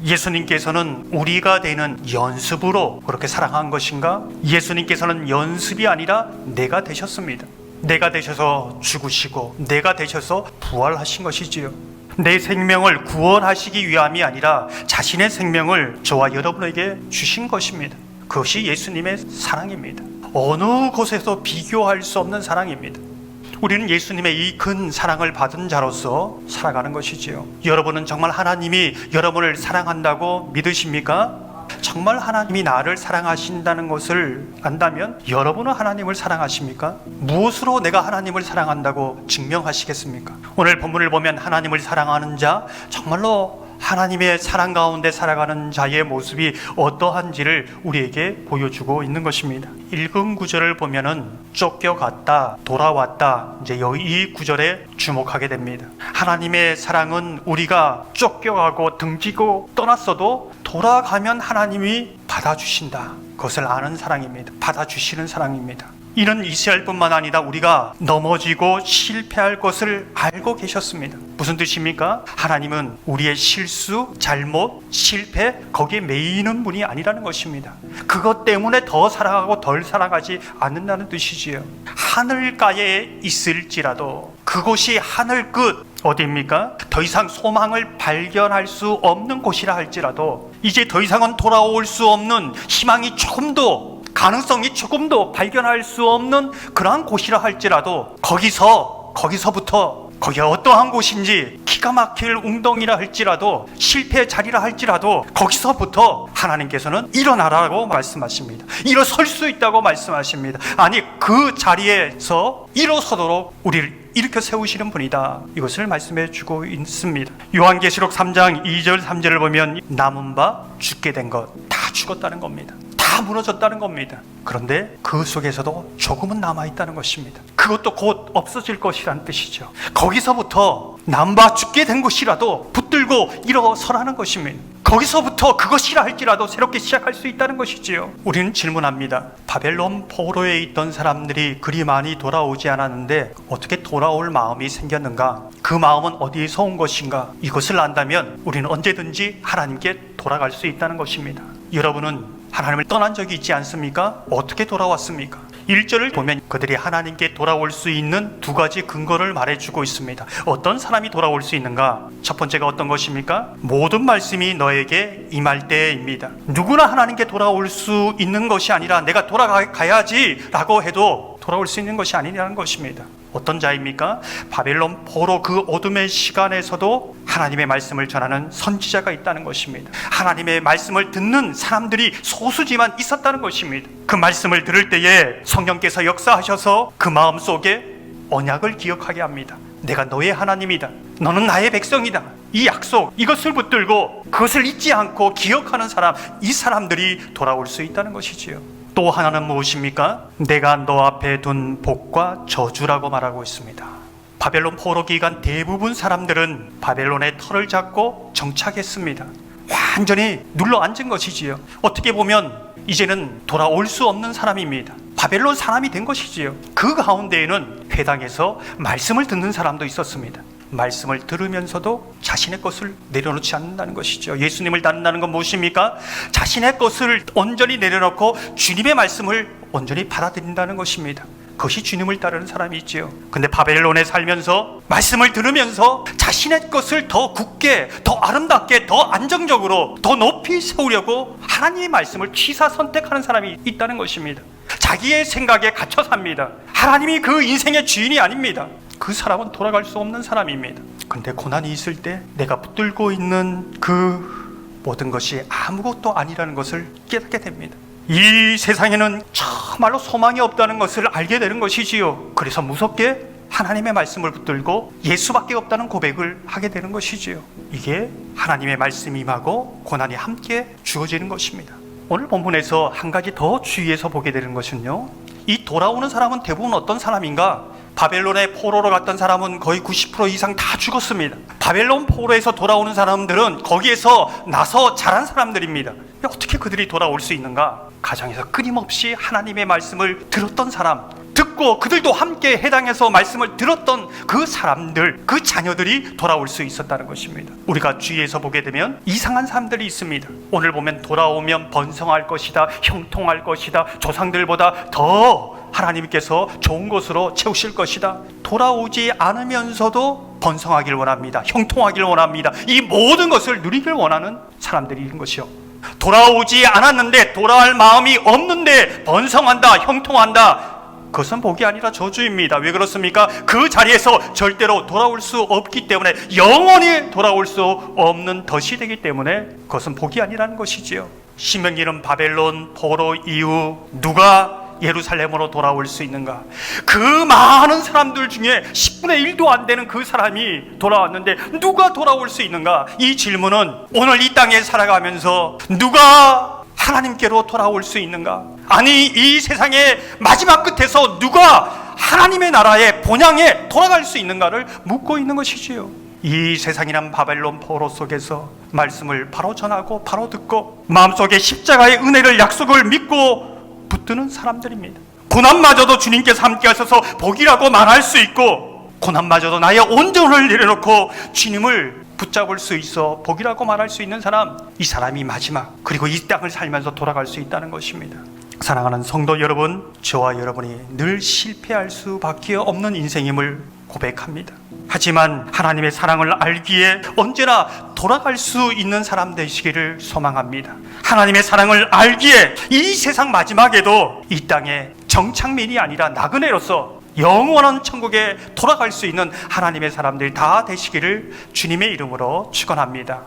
예수님께서는 우리가 되는 연습으로 그렇게 사랑한 것인가? 예수님께서는 연습이 아니라 내가 되셨습니다. 내가 되셔서 죽으시고 내가 되셔서 부활하신 것이지요. 내 생명을 구원하시기 위함이 아니라 자신의 생명을 저와 여러분에게 주신 것입니다. 그것이 예수님의 사랑입니다. 어느 곳에서 비교할 수 없는 사랑입니다. 우리는 예수님의 이 큰 사랑을 받은 자로서 살아가는 것이지요. 여러분은 정말 하나님이 여러분을 사랑한다고 믿으십니까? 정말 하나님이 나를 사랑하신다는 것을 안다면 여러분은 하나님을 사랑하십니까? 무엇으로 내가 하나님을 사랑한다고 증명하시겠습니까? 오늘 본문을 보면 하나님을 사랑하는 자, 정말로 하나님의 사랑 가운데 살아가는 자의 모습이 어떠한지를 우리에게 보여주고 있는 것입니다. 읽은 구절을 보면은 쫓겨갔다, 돌아왔다, 이제 이 구절에 주목하게 됩니다. 하나님의 사랑은 우리가 쫓겨가고 등지고 떠났어도 돌아가면 하나님이 받아주신다. 그것을 아는 사랑입니다. 받아주시는 사랑입니다. 이는 이스라엘뿐만 아니라 우리가 넘어지고 실패할 것을 알고 계셨습니다. 무슨 뜻입니까? 하나님은 우리의 실수, 잘못, 실패 거기에 매이는 분이 아니라는 것입니다. 그것 때문에 더 살아가고 덜 살아가지 않는다는 뜻이지요. 하늘가에 있을지라도 그곳이 하늘 끝 어디입니까? 더 이상 소망을 발견할 수 없는 곳이라 할지라도 이제 더 이상은 돌아올 수 없는 희망이 조금도 가능성이 조금도 발견할 수 없는 그러한 곳이라 할지라도 거기서부터 거기가 어떠한 곳인지 기가 막힐 웅덩이라 할지라도 실패의 자리라 할지라도 거기서부터 하나님께서는 일어나라고 말씀하십니다. 일어설 수 있다고 말씀하십니다. 아니 그 자리에서 일어서도록 우리를 일으켜 세우시는 분이다. 이것을 말씀해 주고 있습니다. 요한계시록 3장 2절 3절을 보면 남은 바 죽게 된 것 다 죽었다는 겁니다. 다 무너졌다는 겁니다. 그런데 그 속에서도 조금은 남아있다는 것입니다. 그것도 곧 없어질 것이라는 뜻이죠. 거기서부터 남바 죽게 된 것이라도 붙들고 일어서라는 것입니다. 거기서부터 그것이라 할지라도 새롭게 시작할 수 있다는 것이지요. 우리는 질문합니다. 바벨론 포로에 있던 사람들이 그리 많이 돌아오지 않았는데 어떻게 돌아올 마음이 생겼는가? 그 마음은 어디에서 온 것인가? 이것을 안다면 우리는 언제든지 하나님께 돌아갈 수 있다는 것입니다. 여러분은 하나님을 떠난 적이 있지 않습니까? 어떻게 돌아왔습니까? 1절을 보면 그들이 하나님께 돌아올 수 있는 두 가지 근거를 말해주고 있습니다. 어떤 사람이 돌아올 수 있는가? 첫 번째가 어떤 것입니까? 모든 말씀이 너에게 임할 때입니다. 누구나 하나님께 돌아올 수 있는 것이 아니라 내가 돌아가야지 라고 해도 돌아올 수 있는 것이 아니라는 것입니다. 어떤 자입니까? 바벨론 포로 그 어둠의 시간에서도 하나님의 말씀을 전하는 선지자가 있다는 것입니다. 하나님의 말씀을 듣는 사람들이 소수지만 있었다는 것입니다. 그 말씀을 들을 때에 성령께서 역사하셔서 그 마음속에 언약을 기억하게 합니다. 내가 너의 하나님이다. 너는 나의 백성이다. 이 약속, 이것을 붙들고 그것을 잊지 않고 기억하는 사람, 이 사람들이 돌아올 수 있다는 것이지요. 또 하나는 무엇입니까? 내가 너 앞에 둔 복과 저주라고 말하고 있습니다. 바벨론 포로 기간 대부분 사람들은 바벨론의 털을 잡고 정착했습니다. 완전히 눌러 앉은 것이지요. 어떻게 보면 이제는 돌아올 수 없는 사람입니다. 바벨론 사람이 된 것이지요. 그 가운데에는 회당에서 말씀을 듣는 사람도 있었습니다. 말씀을 들으면서도 자신의 것을 내려놓지 않는다는 것이죠. 예수님을 따른다는 건 무엇입니까? 자신의 것을 온전히 내려놓고 주님의 말씀을 온전히 받아들인다는 것입니다. 그것이 주님을 따르는 사람이 있지요. 근데 바벨론에 살면서 말씀을 들으면서 자신의 것을 더 굳게, 더 아름답게, 더 안정적으로, 더 높이 세우려고 하나님의 말씀을 취사 선택하는 사람이 있다는 것입니다. 자기의 생각에 갇혀 삽니다. 하나님이 그 인생의 주인이 아닙니다. 그 사람은 돌아갈 수 없는 사람입니다. 근데 고난이 있을 때 내가 붙들고 있는 그 모든 것이 아무것도 아니라는 것을 깨닫게 됩니다. 이 세상에는 정말로 소망이 없다는 것을 알게 되는 것이지요. 그래서 무섭게 하나님의 말씀을 붙들고 예수밖에 없다는 고백을 하게 되는 것이지요. 이게 하나님의 말씀이 임하고 고난이 함께 주어지는 것입니다. 오늘 본문에서 한 가지 더 주의해서 보게 되는 것은요, 이 돌아오는 사람은 대부분 어떤 사람인가? 바벨론의 포로로 갔던 사람은 거의 90% 이상 다 죽었습니다. 바벨론 포로에서 돌아오는 사람들은 거기에서 나서 자란 사람들입니다. 어떻게 그들이 돌아올 수 있는가? 가정에서 끊임없이 하나님의 말씀을 들었던 사람, 듣고 듣고 그들도 함께 해당해서 말씀을 들었던 그 사람들, 그 자녀들이 돌아올 수 있었다는 것입니다. 우리가 주위에서 보게 되면 이상한 사람들이 있습니다. 오늘 보면 돌아오면 번성할 것이다, 형통할 것이다, 조상들보다 더 하나님께서 좋은 것으로 채우실 것이다. 돌아오지 않으면서도 번성하길 원합니다. 형통하길 원합니다. 이 모든 것을 누리길 원하는 사람들이 있는 것이요. 돌아오지 않았는데, 돌아올 마음이 없는데 번성한다, 형통한다, 그것은 복이 아니라 저주입니다. 왜 그렇습니까? 그 자리에서 절대로 돌아올 수 없기 때문에, 영원히 돌아올 수 없는 덫이 되기 때문에 그것은 복이 아니라는 것이지요. 신명기는 바벨론 포로 이후 누가 예루살렘으로 돌아올 수 있는가? 그 많은 사람들 중에 10분의 1도 안 되는 그 사람이 돌아왔는데 누가 돌아올 수 있는가? 이 질문은 오늘 이 땅에 살아가면서 누가 하나님께로 돌아올 수 있는가? 아니, 이 세상의 마지막 끝에서 누가 하나님의 나라의 본향에 돌아갈 수 있는가를 묻고 있는 것이지요. 이 세상이란 바벨론 포로 속에서 말씀을 바로 전하고 바로 듣고 마음속에 십자가의 은혜를, 약속을 믿고 붙드는 사람들입니다. 고난마저도 주님께서 함께 하셔서 복이라고 말할 수 있고, 고난마저도 나의 온전을 내려놓고 주님을 붙잡을 수 있어 복이라고 말할 수 있는 사람, 이 사람이 마지막, 그리고 이 땅을 살면서 돌아갈 수 있다는 것입니다. 사랑하는 성도 여러분, 저와 여러분이 늘 실패할 수밖에 없는 인생임을 고백합니다. 하지만 하나님의 사랑을 알기에 언제나 돌아갈 수 있는 사람 되시기를 소망합니다. 하나님의 사랑을 알기에 이 세상 마지막에도 이 땅에 정착민이 아니라 나그네로서 영원한 천국에 돌아갈 수 있는 하나님의 사람들 다 되시기를 주님의 이름으로 축원합니다.